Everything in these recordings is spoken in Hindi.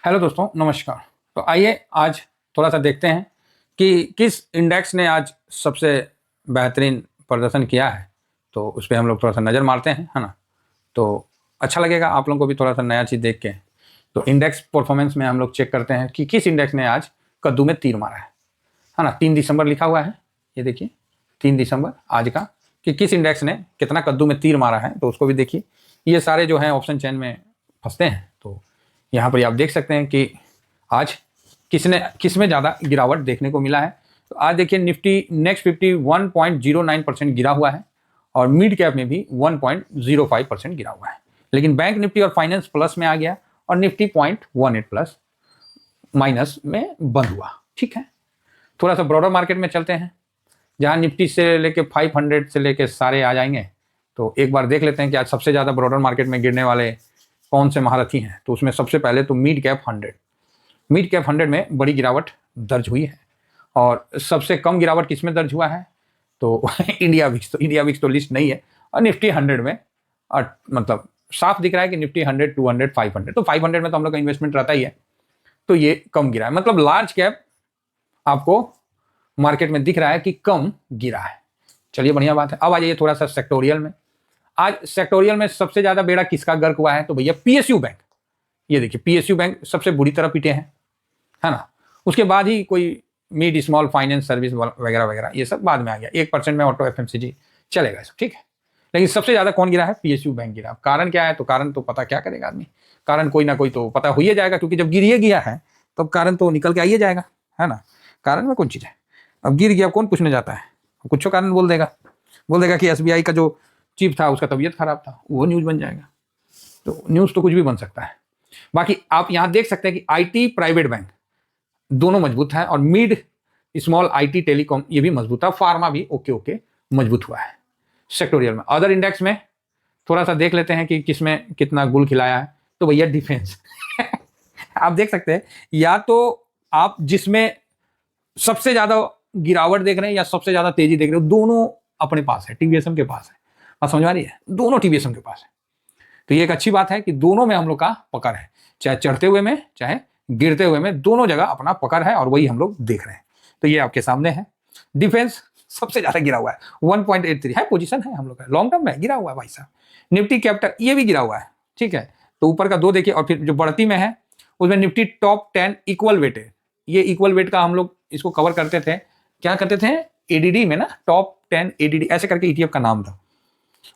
हेलो दोस्तों, नमस्कार। तो आइए आज थोड़ा सा देखते हैं कि किस इंडेक्स ने आज सबसे बेहतरीन प्रदर्शन किया है। तो उस पे हम लोग थोड़ा सा नज़र मारते हैं, है ना। तो अच्छा लगेगा आप लोगों को भी थोड़ा सा नया चीज़ देख के। तो इंडेक्स परफॉर्मेंस में हम लोग चेक करते हैं कि किस इंडेक्स ने आज कद्दू में तीर मारा है ना। 3 दिसंबर लिखा हुआ है, ये देखिए 3 दिसंबर आज का, कि किस इंडेक्स ने कितना कद्दू में तीर मारा है। तो उसको भी देखिए, ये सारे जो हैं ऑप्शन चेन में फंसते हैं। तो यहाँ पर आप देख सकते हैं कि आज किस में ज़्यादा गिरावट देखने को मिला है। तो आज देखिए निफ्टी नेक्स्ट 50 1.09% गिरा हुआ है और मिड कैप में भी 1.05% गिरा हुआ है। लेकिन बैंक निफ्टी और फाइनेंस प्लस में आ गया और निफ्टी 0.18 प्लस माइनस में बंद हुआ। ठीक है, थोड़ा सा ब्रॉडर मार्केट में चलते हैं, जहाँ निफ्टी से लेके 500 से लेके सारे आ जाएंगे। तो एक बार देख लेते हैं कि आज सबसे ज़्यादा ब्रॉडर मार्केट में गिरने वाले कौन से महारथी हैं। तो उसमें सबसे पहले तो मिड कैप 100 में बड़ी गिरावट दर्ज हुई है। और सबसे कम गिरावट किस में दर्ज हुआ है तो इंडिया विक्स तो लिस्ट नहीं है। और निफ्टी 100 में और मतलब साफ दिख रहा है कि निफ्टी 100 200 500, तो 500 में तो हम लोग का इन्वेस्टमेंट रहता ही है। तो ये कम गिरा है, मतलब लार्ज कैप आपको मार्केट में दिख रहा है कि कम गिरा है। चलिए बढ़िया बात है। अब आ जाइए थोड़ा सा सेक्टोरियल में। आज सेक्टोरियल में सबसे ज्यादा बेड़ा किसका गर्क हुआ है तो भैया पीएसयू बैंक। ये देखिए पीएसयू बैंक सबसे बुरी तरह पीटे हैं, है ना। उसके बाद ही कोई मिड स्मॉल फाइनेंस सर्विस वगैरह वगैरह ये सब बाद में आ गया। 1% में ऑटो एफएमसीजी चलेगा सब, ठीक है। लेकिन सबसे ज्यादा कौन गिरा है, पीएसयू बैंक गिरा। कारण क्या है तो कारण तो पता क्या करेगा आदमी, कारण कोई ना कोई तो पता हो ही जाएगा, क्योंकि जब गिरिए गया है तो कारण तो निकल के आइए जाएगा, है ना। कारण में कौन चीज है, अब गिर गया कौन पूछने जाता है, कुछ कारण बोल देगा कि एसबीआई का जो चीफ था उसका तबीयत खराब था, वो न्यूज बन जाएगा। तो न्यूज तो कुछ भी बन सकता है। बाकी आप यहां देख सकते हैं कि आईटी प्राइवेट बैंक दोनों मजबूत है और मिड स्मॉल आईटी टेलीकॉम ये भी मजबूत है। फार्मा भी ओके मजबूत हुआ है सेक्टोरियल में। अदर इंडेक्स में थोड़ा सा देख लेते हैं कि किसमें कितना गुल खिलाया है। तो भैया डिफेंस आप देख सकते हैं, या तो आप जिसमें सबसे ज्यादा गिरावट देख रहे हैं या सबसे ज्यादा तेजी देख रहे हो, दोनों अपने पास है, टीवीएसएम के पास है। बात समझ आ रही है, दोनों टीवीएसएम के पास है। तो ये एक अच्छी बात है कि दोनों में हम लोग का पकड़ है, चाहे चढ़ते हुए में चाहे गिरते हुए में, दोनों जगह अपना पकड़ है और वही हम लोग देख रहे हैं। तो ये आपके सामने है। डिफेंस सबसे ज्यादा गिरा हुआ है, 1.83 है, पोजीशन है हम लोग का, लॉन्ग टर्म में गिरा हुआ है भाई साहब। निफ्टी कैपिटल ये भी गिरा हुआ है, ठीक है। तो ऊपर का दो देखिए, और फिर जो बढ़ती में है उसमें निफ्टी टॉप 10 इक्वल वेट है। ये इक्वल वेट का हम लोग इसको कवर करते थे, क्या करते थे एडीडी में ना, टॉप 10 एडीडी ऐसे करके ईटीएफ का नाम था।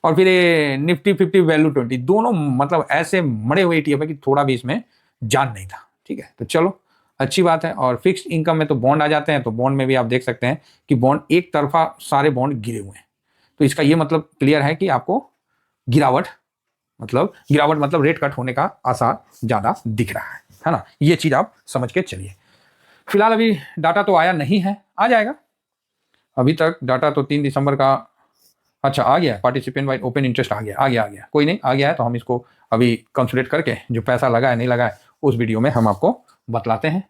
और फिर ये निफ्टी 50 वैल्यू 20, दोनों मतलब ऐसे मरे हुए ईटीएफ है कि थोड़ा भी इसमें जान नहीं था, ठीक है। तो चलो अच्छी बात है। और फिक्स इनकम में तो बॉन्ड आ जाते हैं, तो बॉन्ड में भी आप देख सकते हैं कि बॉन्ड एक तरफा सारे बॉन्ड गिरे हुए हैं। तो इसका ये मतलब क्लियर है कि आपको गिरावट मतलब रेट कट होने का आसार ज्यादा दिख रहा है ना। ये चीज आप समझ के चलिए। फिलहाल अभी डाटा तो आया नहीं है, आ जाएगा। अभी तक डाटा तो 3 दिसंबर का, अच्छा आ गया, पार्टिसिपेंट वाइड ओपन इंटरेस्ट आ गया, कोई नहीं, आ गया है तो हम इसको अभी कंसुलेट करके जो पैसा लगा है नहीं लगा है उस वीडियो में हम आपको बतलाते हैं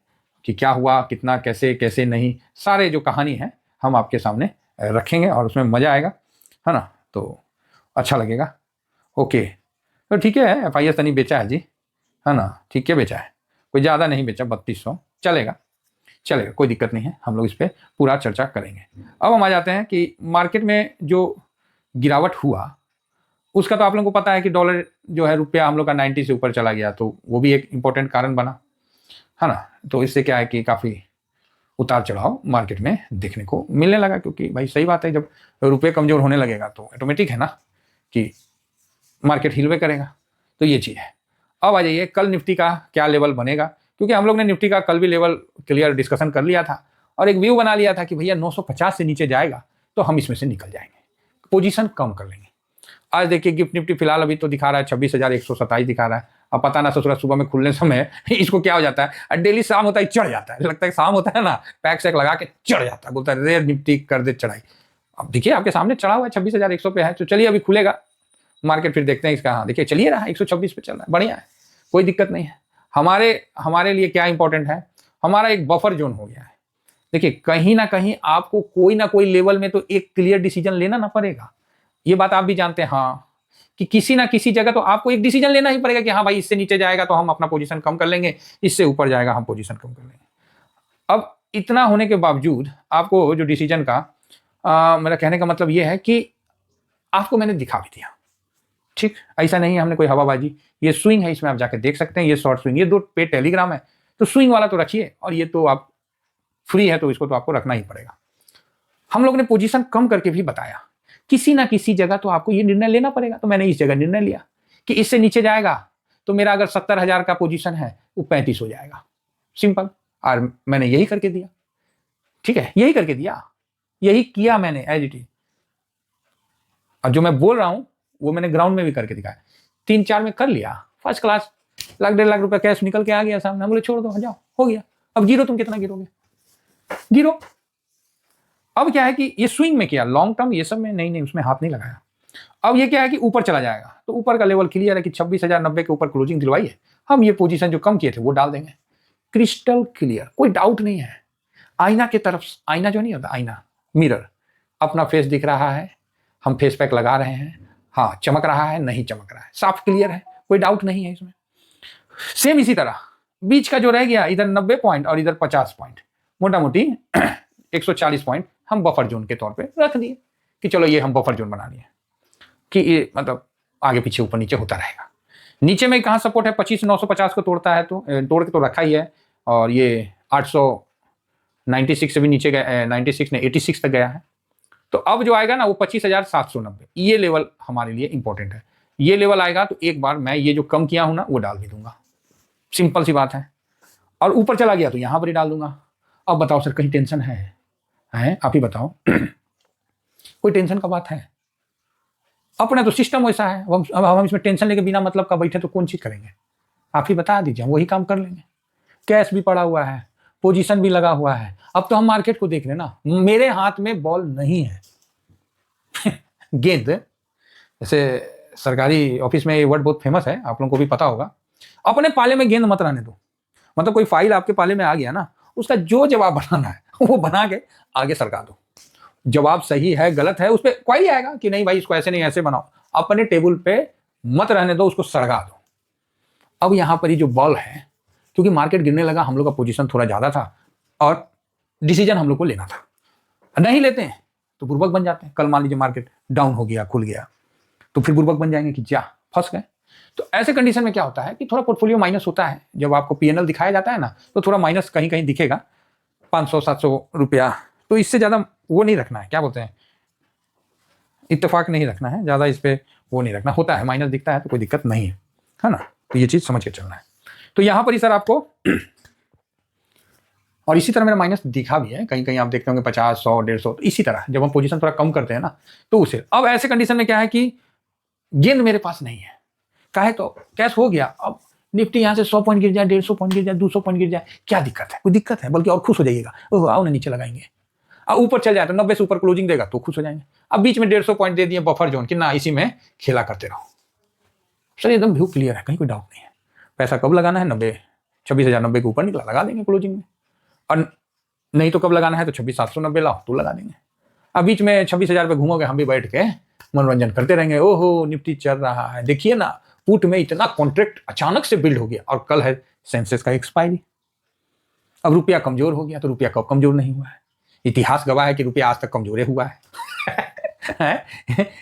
कि क्या हुआ, कितना, कैसे कैसे नहीं, सारे जो कहानी है हम आपके सामने रखेंगे और उसमें मजा आएगा, है ना। तो अच्छा लगेगा। ओके, तो ठीक है, एफआईएस तनी बेचा है जी, है ना, ठीक है बेचा है, कोई ज़्यादा नहीं बेचा, 3200 चलेगा, कोई दिक्कत नहीं है, हम लोग इस पर पूरा चर्चा करेंगे। अब हम आ जाते हैं कि मार्केट में जो गिरावट हुआ उसका तो आप लोगों को पता है कि डॉलर जो है, रुपया हम लोग का 90 से ऊपर चला गया, तो वो भी एक इंपॉर्टेंट कारण बना, है ना। तो इससे क्या है कि काफ़ी उतार चढ़ाव मार्केट में देखने को मिलने लगा, क्योंकि भाई सही बात है, जब रुपये कमजोर होने लगेगा तो ऑटोमेटिक है ना कि मार्केट हिलवे करेगा। तो ये चीज़ है। अब आ जाइए कल निफ्टी का क्या लेवल बनेगा, क्योंकि हम लोग ने निफ्टी का कल भी लेवल क्लियर डिस्कशन कर लिया था और एक व्यू बना लिया था कि भैया 950 से नीचे जाएगा तो हम इसमें से निकल जाएंगे, पोजीशन कम कर लेंगे। आज देखिए गिफ्ट निफ्टी फिलहाल अभी तो दिखा रहा है 26,127 दिखा रहा है। अब पता ना ससुरा सुबह में खुलने समय इसको क्या हो जाता है, और डेली शाम होता है चढ़ जाता है, लगता है शाम होता है ना, पैक सैक लगा के चढ़ जाता है, बोलता है रे निफ्टी कर दे चढ़ाई। अब देखिए आपके सामने चढ़ा हुआ है 26,100 पे है। तो चलिए अभी खुलेगा मार्केट फिर देखते हैं इसका। हाँ देखिए चलिए रहा 126 पे चल रहा है, बढ़िया है, कोई दिक्कत नहीं है। हमारे लिए क्या इंपॉर्टेंट है, हमारा एक बफर जोन हो गया है। देखिए कहीं ना कहीं आपको कोई ना कोई लेवल में तो एक क्लियर डिसीजन लेना ना पड़ेगा, ये बात आप भी जानते हैं हाँ, कि किसी ना किसी जगह तो आपको एक डिसीजन लेना ही पड़ेगा कि हाँ भाई इससे नीचे जाएगा तो हम अपना पोजीशन कम कर लेंगे, इससे ऊपर जाएगा हम पोजीशन कम कर लेंगे। अब इतना होने के बावजूद आपको जो डिसीजन का मेरा कहने का मतलब ये है कि आपको मैंने दिखा भी दिया, ठीक, ऐसा नहीं है हमने कोई हवाबाजी। ये स्विंग है, इसमें आप जाके देख सकते हैं, ये शॉर्ट स्विंग, ये 2 पे टेलीग्राम है, तो स्विंग वाला तो रखिए, और ये तो आप फ्री है तो इसको तो आपको रखना ही पड़ेगा। हम लोग ने पोजीशन कम करके भी बताया, किसी ना किसी जगह तो आपको ये निर्णय लेना पड़ेगा। तो मैंने इस जगह निर्णय लिया कि इससे नीचे जाएगा तो मेरा अगर 70,000 का पोजीशन है वो 35 हो जाएगा, सिंपल। और मैंने यही करके दिया, ठीक है, यही करके दिया, यही किया मैंने एज इट इज। और जो मैं बोल रहा हूं वो मैंने ग्राउंड में भी करके दिखाया, 3-4 में कर लिया, फर्स्ट क्लास, 1-1.5 लाख रुपया कैश निकल के आ गया सामने। बोले छोड़ दो, जाओ, हो गया। अब गिरो, तुम कितना गिरोगे, गिरो। अब क्या है कि ये स्विंग में किया, लॉन्ग टर्म ये सब में नहीं, उसमें हाथ नहीं लगाया। अब ये क्या है कि ऊपर चला जाएगा, तो ऊपर का लेवल क्लियर है कि 26,090 के ऊपर क्लोजिंग दिलवाई है। हम ये पोजीशन जो कम किए थे वो डाल देंगे, क्रिस्टल क्लियर, कोई डाउट नहीं है। आईना की तरफ, आईना जो नहीं होता, आईना, मिरर, अपना फेस दिख रहा है, हम फेस पैक लगा रहे हैं, हाँ चमक रहा है, नहीं चमक रहा है, साफ क्लियर है, कोई डाउट नहीं है इसमें। सेम इसी तरह बीच का जो रह गया, इधर 90 पॉइंट और इधर 50 पॉइंट, मोटा मोटी 140 पॉइंट हम बफर जोन के तौर पे रख दिए कि चलो ये हम बफर जोन बना लिए कि ये मतलब आगे पीछे ऊपर नीचे होता रहेगा। नीचे में कहाँ सपोर्ट है, 25,950 को तोड़ता है तो तोड़ के तो रखा ही है, और ये 896 से भी नीचे गया, 96 ने 86 तक गया है। तो अब जो आएगा ना वो 25,790, ये लेवल हमारे लिए इंपॉर्टेंट है। ये लेवल आएगा तो एक बार मैं ये जो कम किया हूं ना वो डाल भी दूंगा, सिंपल सी बात है। और ऊपर चला गया तो यहां पर ही डाल दूंगा। अब बताओ सर कहीं टेंशन है? आप ही बताओ कोई टेंशन का बात है? अपना तो सिस्टम वैसा है, अब हम इसमें टेंशन लेके बिना मतलब का बैठे तो कौन चीज करेंगे? आप ही बता दीजिए, हम वही काम कर लेंगे। कैश भी पड़ा हुआ है, पोजीशन भी लगा हुआ है। अब तो हम मार्केट को देख रहे ना, मेरे हाथ में बॉल नहीं है गेंद, जैसे सरकारी ऑफिस में ये वर्ड बहुत फेमस है, आप लोगों को भी पता होगा, अपने पाले में गेंद मत रहने दो। मतलब कोई फाइल आपके पाले में आ गया ना, उसका जो जवाब बनाना है वो बना के आगे सरका दो। जवाब सही है गलत है उस पर क्वारी आएगा कि नहीं भाई इसको ऐसे नहीं ऐसे बनाओ, अपने टेबल पे मत रहने दो, उसको सड़गा दो। अब यहां पर ही जो बॉल है, क्योंकि मार्केट गिरने लगा, हम लोग का पोजीशन थोड़ा ज्यादा था और डिसीजन हम लोग को लेना था, नहीं लेते हैं तो बुर्बक बन जाते हैं। कल मान लीजिए मार्केट डाउन हो गया, खुल गया, तो फिर बुर्बक बन जाएंगे कि जा फंस गए। तो ऐसे कंडीशन में क्या होता है कि थोड़ा पोर्टफोलियो माइनस होता है। जब आपको पीएनएल दिखाया जाता है ना तो थोड़ा माइनस कहीं कहीं दिखेगा, 500-700 रुपया, तो इससे ज्यादा वो नहीं रखना है, क्या बोलते हैं, इत्तेफाक नहीं रखना है, ज्यादा इस पे वो नहीं रखना। होता है माइनस दिखता है तो कोई दिक्कत नहीं है ना, तो ये चीज समझ के चलना है। तो यहां पर ही सर आपको और इसी तरह मेरा माइनस दिखा भी है, कहीं कहीं आप देखते होंगे 50, 100, 150, तो इसी तरह जब हम पोजीशन थोड़ा कम करते हैं ना तो उसे। अब ऐसे कंडीशन में क्या है कि गेंद मेरे पास नहीं है, काहे तो कैश हो गया। अब निफ्टी यहाँ से 100 पॉइंट गिर जाए, 150 पॉइंट गिर जाए, 200 पॉइंट गिर जाए, क्या दिक्कत है? कोई दिक्कत है? बल्कि और खुश हो जाइएगा, ओह आओ ना नीचे लगाएंगे। अब ऊपर चल जाए तो 90 से ऊपर क्लोजिंग देगा तो खुश हो जाएंगे। अब बीच में 150 पॉइंट दे दिए बफर जोन कि ना, इसी में खेला करते रहो। सर एकदम व्यू क्लियर है, कहीं कोई डाउट नहीं है। पैसा कब लगाना है? 26,090 के ऊपर निकला लगा देंगे क्लोजिंग में, और नहीं तो कब लगाना है तो 26,790 लाओ तो लगा देंगे। अब बीच में 26,000 पे घूमोगे, हम भी बैठ के मनोरंजन करते रहेंगे, ओहो निफ्टी चल रहा है, देखिए ना पुट में इतना कॉन्ट्रैक्ट अचानक से बिल्ड हो गया, और कल है सेंसेक्स का एक्सपायरी। अब रुपया कमजोर हो गया, तो रुपया कब कमजोर नहीं हुआ है? इतिहास गवाह है कि रुपया आज तक कमजोर हुआ है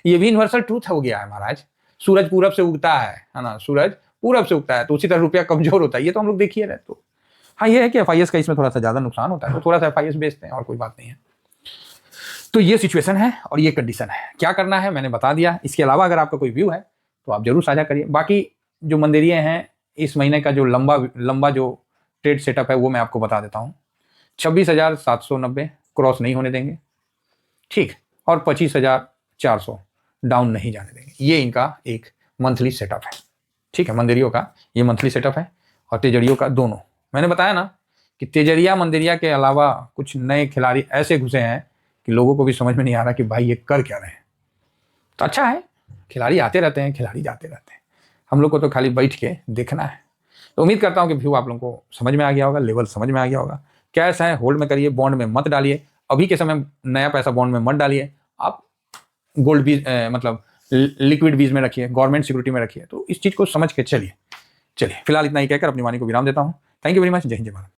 ये भी यूनिवर्सल ट्रूथ हो गया है महाराज। सूरज पूरब से उगता है ना, सूरज पूरब से उगता है, तो उसी तरह रुपया कमजोर होता है, ये तो हम लोग देखिए रहे। तो हाँ ये है कि एफआईएस का इसमें थोड़ा सा ज्यादा नुकसान होता है, तो थोड़ा सा एफआईएस बेचते हैं, और कोई बात नहीं है। तो ये सिचुएशन है और ये कंडीशन है, क्या करना है मैंने बता दिया। इसके अलावा अगर आपका कोई व्यू है तो आप जरूर साझा करिए। बाकी जो मंदिरिये हैं, इस महीने का जो लंबा जो ट्रेड सेटअप है वो मैं आपको बता देता हूँ। 26,790 क्रॉस नहीं होने देंगे, ठीक, और 25,400 डाउन नहीं जाने देंगे। ये इनका एक मंथली सेटअप है, ठीक है। मंदिरियों का ये मंथली सेटअप है, और तेजड़ियों का दोनों। मैंने बताया ना कि तेजड़िया मंदिरिया के अलावा कुछ नए खिलाड़ी ऐसे घुसे हैं कि लोगों को भी समझ में नहीं आ रहा कि भाई ये कर क्या रहे हैं। तो अच्छा है, खिलाड़ी आते रहते हैं, खिलाड़ी जाते रहते हैं, हम लोग को तो खाली बैठ के देखना है। तो उम्मीद करता हूँ कि व्यू आप लोगों को समझ में आ गया होगा, लेवल समझ में आ गया होगा। कैश है होल्ड में करिए, बॉन्ड में मत डालिए, अभी के समय नया पैसा बॉन्ड में मत डालिए। आप गोल्ड भी मतलब लिक्विड बीज में रखिए, गवर्नमेंट सिक्योरिटी में रखिए। तो इस चीज़ को समझ के चलिए। फिलहाल इतना ही कहकर अपनी वाणी को विराम देता हूँ। Thank you very much. जय हिंद, जय भारत।